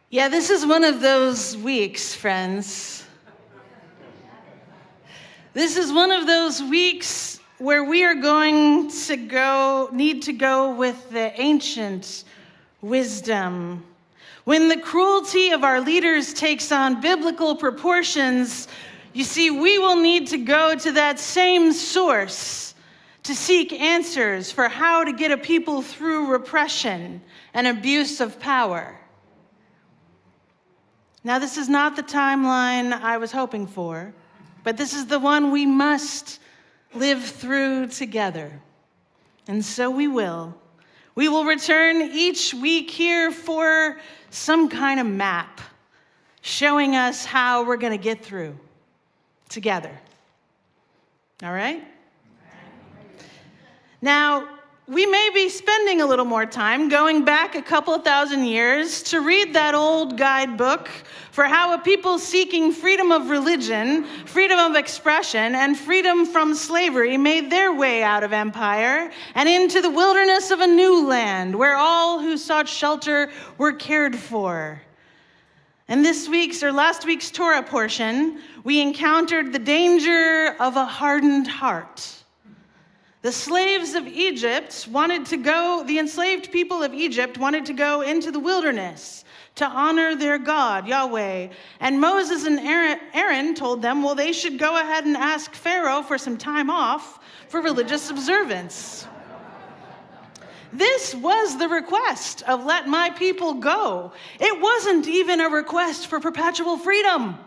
Yeah, this is one of those weeks, friends. This is one of those weeks where we are going to need to go with the ancient wisdom. When the cruelty of our leaders takes on biblical proportions, you see, we will need to go to that same source to seek answers for how to get a people through repression and abuse of power. Now, this is not the timeline I was hoping for, but this is the one we must live through together. And so we will. We will return each week here for some kind of map showing us how we're going to get through together. All right? Now, we may be spending a little more time going back a couple of thousand years to read that old guidebook for how a people seeking freedom of religion, freedom of expression, and freedom from slavery made their way out of empire and into the wilderness of a new land where all who sought shelter were cared for. In last week's Torah portion, we encountered the danger of a hardened heart. The enslaved people of Egypt wanted to go into the wilderness to honor their God, Yahweh. And Moses and Aaron told them, well, they should go ahead and ask Pharaoh for some time off for religious observance. This was the request of let my people go. It wasn't even a request for perpetual freedom,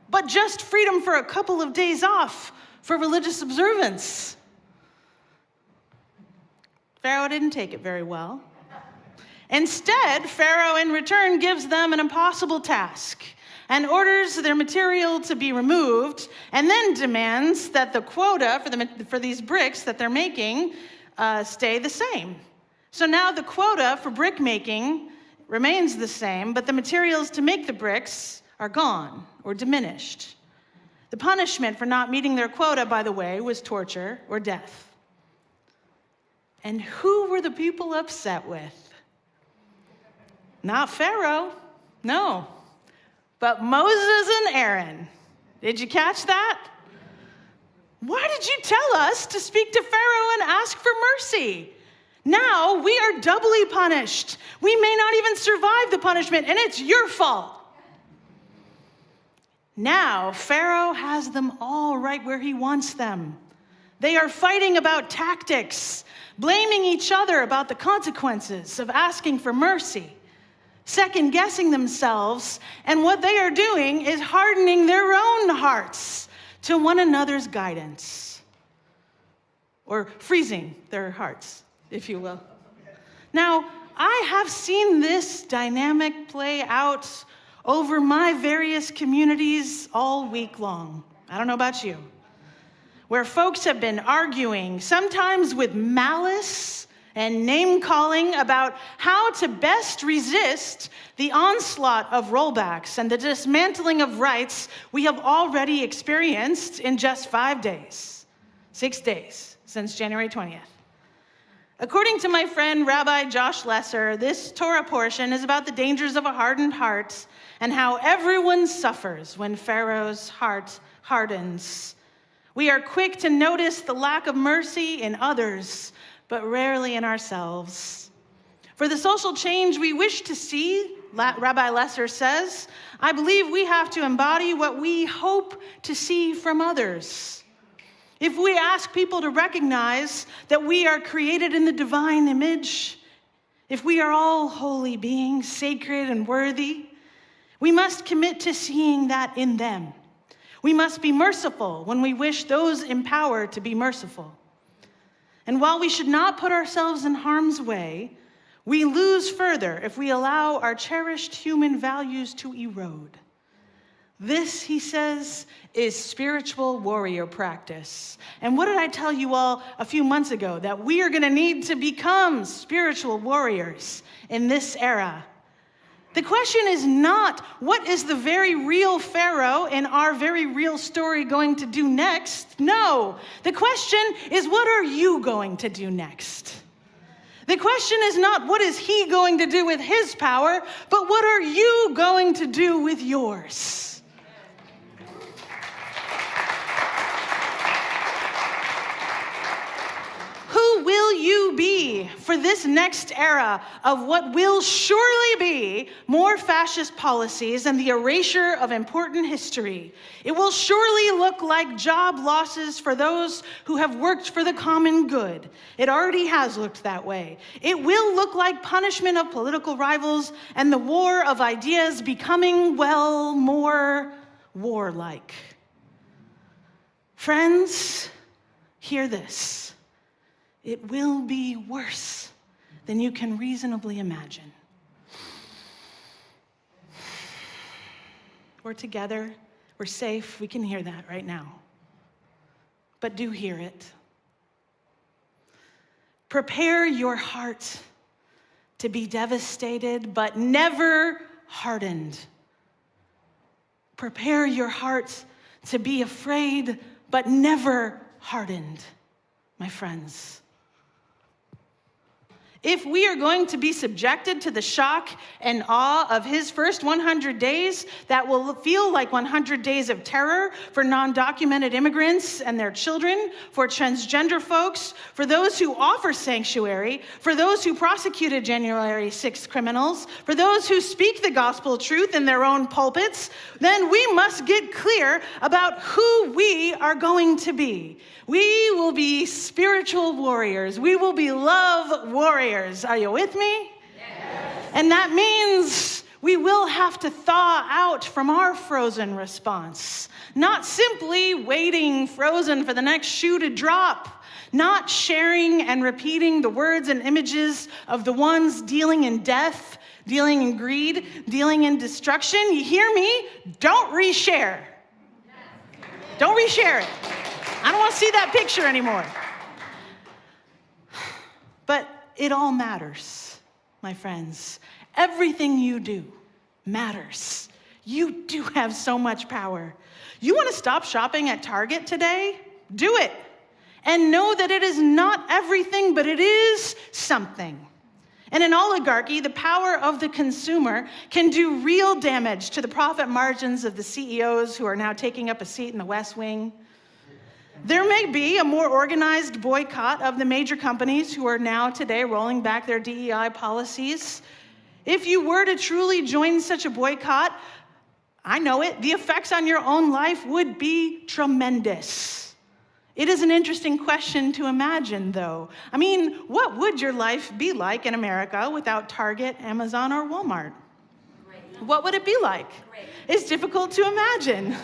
but just freedom for a couple of days off for religious observance. Pharaoh didn't take it very well. Instead, Pharaoh in return gives them an impossible task and orders their material to be removed, and then demands that the quota for these bricks that they're making stay the same. So now the quota for brick making remains the same, but the materials to make the bricks are gone or diminished. The punishment for not meeting their quota, by the way, was torture or death. And who were the people upset with? Not Pharaoh, no, but Moses and Aaron. Did you catch that? Why did you tell us to speak to Pharaoh and ask for mercy? Now we are doubly punished. We may not even survive the punishment, and it's your fault. Now Pharaoh has them all right where he wants them. They are fighting about tactics, blaming each other about the consequences of asking for mercy, second-guessing themselves, and what they are doing is hardening their own hearts to one another's guidance, or freezing their hearts, if you will. Now, I have seen this dynamic play out over my various communities all week long. I don't know about you. Where folks have been arguing, sometimes with malice and name-calling, about how to best resist the onslaught of rollbacks and the dismantling of rights we have already experienced in just 6 days since January 20th. According to my friend Rabbi Josh Lesser, this Torah portion is about the dangers of a hardened heart and how everyone suffers when Pharaoh's heart hardens. We are quick to notice the lack of mercy in others, but rarely in ourselves. For the social change we wish to see, Rabbi Lesser says, I believe we have to embody what we hope to see from others. If we ask people to recognize that we are created in the divine image, if we are all holy beings, sacred and worthy, we must commit to seeing that in them. We must be merciful when we wish those in power to be merciful. And while we should not put ourselves in harm's way, we lose further if we allow our cherished human values to erode. This, he says, is spiritual warrior practice. And what did I tell you all a few months ago? That we are going to need to become spiritual warriors in this era. The question is not, what is the very real Pharaoh in our very real story going to do next? No. The question is, what are you going to do next? The question is not what is he going to do with his power, but what are you going to do with yours? Who will you be for this next era of what will surely be more fascist policies and the erasure of important history? It will surely look like job losses for those who have worked for the common good. It already has looked that way. It will look like punishment of political rivals and the war of ideas becoming, well, more warlike. Friends, hear this. It will be worse than you can reasonably imagine. We're together, we're safe, we can hear that right now. But do hear it. Prepare your heart to be devastated, but never hardened. Prepare your heart to be afraid, but never hardened, my friends. If we are going to be subjected to the shock and awe of his first 100 days, that will feel like 100 days of terror for non-documented immigrants and their children, for transgender folks, for those who offer sanctuary, for those who prosecuted January 6th criminals, for those who speak the gospel truth in their own pulpits, then we must get clear about who we are going to be. We will be spiritual warriors. We will be love warriors. Are you with me? Yes. And that means we will have to thaw out from our frozen response, not simply waiting frozen for the next shoe to drop, not sharing and repeating the words and images of the ones dealing in death, dealing in greed, dealing in destruction. You hear me? Don't reshare. Don't reshare it. I don't want to see that picture anymore. But it all matters, my friends. Everything you do matters. You do have so much power. You want to stop shopping at Target today? Do it. And know that it is not everything, but it is something. In an oligarchy, the power of the consumer can do real damage to the profit margins of the CEOs who are now taking up a seat in the West Wing. There may be a more organized boycott of the major companies who are now today rolling back their DEI policies. If you were to truly join such a boycott, I know it, the effects on your own life would be tremendous. It is an interesting question to imagine, though. I mean, what would your life be like in America without Target, Amazon, or Walmart? Great. What would it be like? Great. It's difficult to imagine.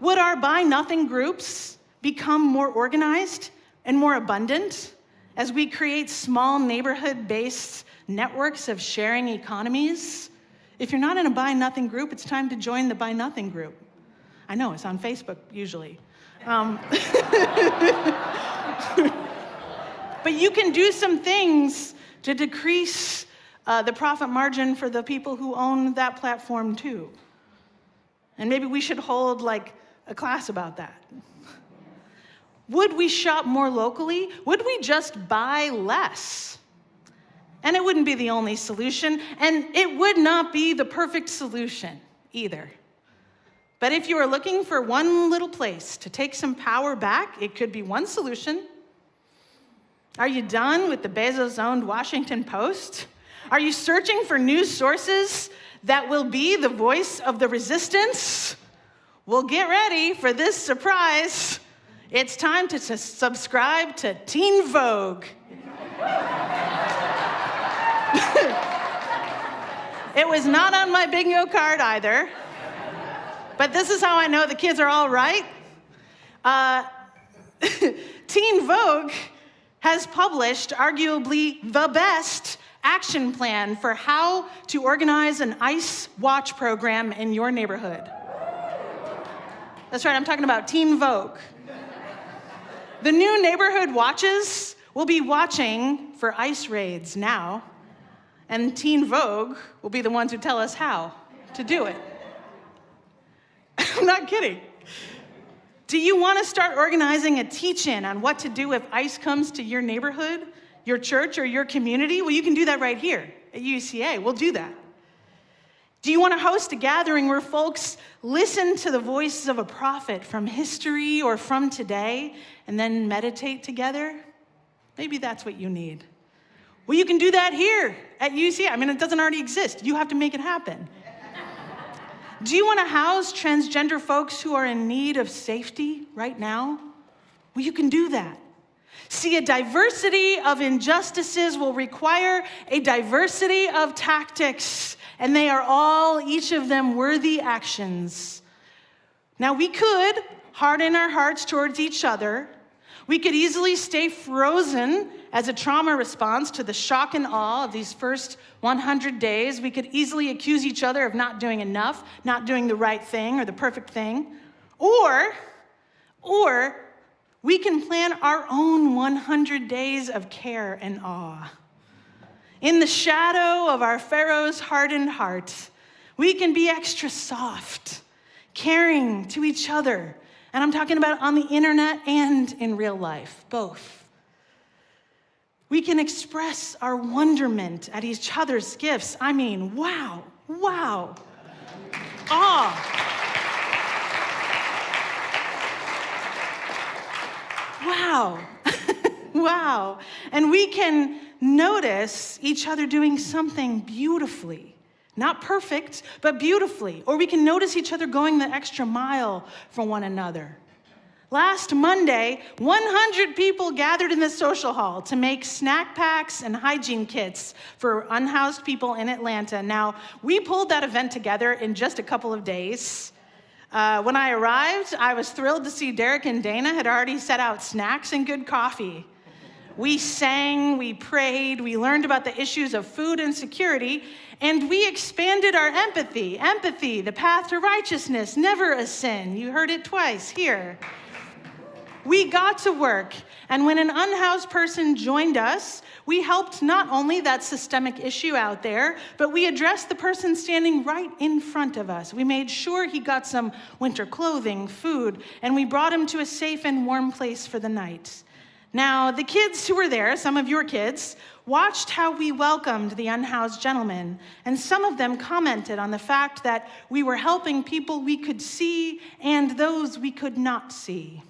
Would our buy nothing groups become more organized and more abundant as we create small neighborhood-based networks of sharing economies? If you're not in a buy nothing group, it's time to join the buy nothing group. I know, it's on Facebook usually. But you can do some things to decrease the profit margin for the people who own that platform too. And maybe we should hold like a class about that. Would we shop more locally? Would we just buy less? And it wouldn't be the only solution, and it would not be the perfect solution either. But if you are looking for one little place to take some power back, it could be one solution. Are you done with the Bezos-owned Washington Post? Are you searching for news sources that will be the voice of the resistance? Well, get ready for this surprise. It's time to subscribe to Teen Vogue. It was not on my bingo card either. But this is how I know the kids are all right. Teen Vogue has published arguably the best action plan for how to organize an ICE watch program in your neighborhood. That's right, I'm talking about Teen Vogue. The new neighborhood watches will be watching for ICE raids now, and Teen Vogue will be the ones who tell us how to do it. I'm not kidding. Do you want to start organizing a teach-in on what to do if ICE comes to your neighborhood? your church or your community? Well, you can do that right here at UUCA. We'll do that. Do you want to host a gathering where folks listen to the voices of a prophet from history or from today and then meditate together? Maybe that's what you need. Well, you can do that here at UUCA. I mean, it doesn't already exist. You have to make it happen. Do you want to house transgender folks who are in need of safety right now? Well, you can do that. See, a diversity of injustices will require a diversity of tactics, and they are all, each of them, worthy actions. Now, we could harden our hearts towards each other. We could easily stay frozen as a trauma response to the shock and awe of these first 100 days. We could easily accuse each other of not doing enough, not doing the right thing or the perfect thing. Or we can plan our own 100 days of care and awe. In the shadow of our Pharaoh's hardened heart, we can be extra soft, caring to each other. And I'm talking about on the internet and in real life, both. We can express our wonderment at each other's gifts. I mean, wow, awe. Wow, wow. And we can notice each other doing something beautifully. Not perfect, but beautifully. Or we can notice each other going the extra mile for one another. Last Monday, 100 people gathered in the social hall to make snack packs and hygiene kits for unhoused people in Atlanta. Now, we pulled that event together in just a couple of days. When I arrived, I was thrilled to see Derek and Dana had already set out snacks and good coffee. We sang, we prayed, we learned about the issues of food insecurity, and we expanded our empathy. Empathy, the path to righteousness, never a sin. You heard it twice here. We got to work, and when an unhoused person joined us, we helped not only that systemic issue out there, but we addressed the person standing right in front of us. We made sure he got some winter clothing, food, and we brought him to a safe and warm place for the night. Now, the kids who were there, some of your kids, watched how we welcomed the unhoused gentleman, and some of them commented on the fact that we were helping people we could see and those we could not see.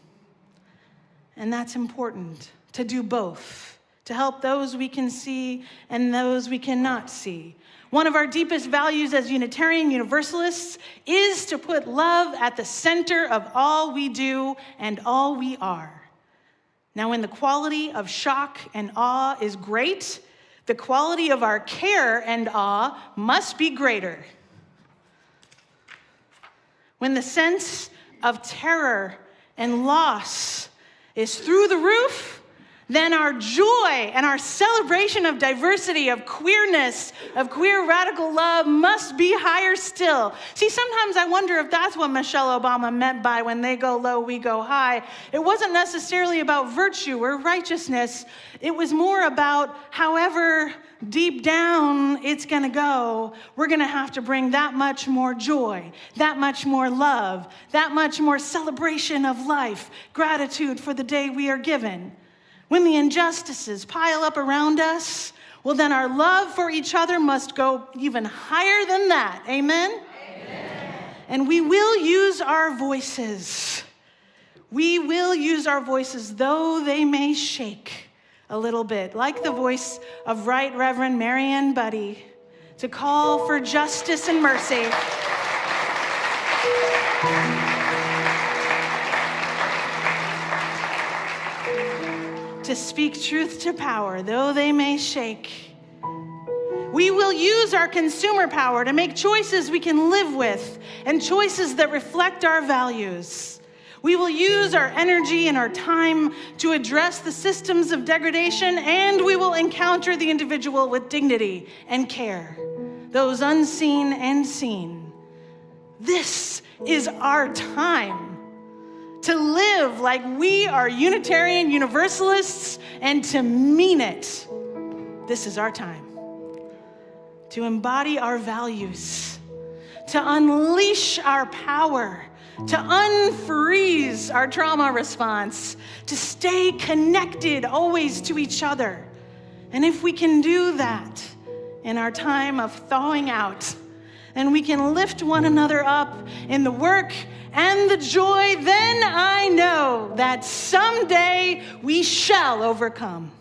And that's important, to do both, to help those we can see and those we cannot see. One of our deepest values as Unitarian Universalists is to put love at the center of all we do and all we are. Now, when the quality of shock and awe is great, the quality of our care and awe must be greater. When the sense of terror and loss is through the roof, then our joy and our celebration of diversity, of queerness, of queer radical love must be higher still. See, sometimes I wonder if that's what Michelle Obama meant by when they go low, we go high. It wasn't necessarily about virtue or righteousness. It was more about however deep down it's going to go, we're going to have to bring that much more joy, that much more love, that much more celebration of life, gratitude for the day we are given. When the injustices pile up around us, well, then our love for each other must go even higher than that. Amen? Amen. And we will use our voices. We will use our voices, though they may shake a little bit, like the voice of Right Reverend Marianne Buddy, to call for justice and mercy. To speak truth to power, though they may shake. We will use our consumer power to make choices we can live with and choices that reflect our values. We will use our energy and our time to address the systems of degradation, and we will encounter the individual with dignity and care, those unseen and seen. This is our time to live like we are Unitarian Universalists and to mean it. This is our time to embody our values, to unleash our power, to unfreeze our trauma response, to stay connected always to each other, And if we can do that in our time of thawing out, and we can lift one another up in the work and the joy, then I know that someday we shall overcome.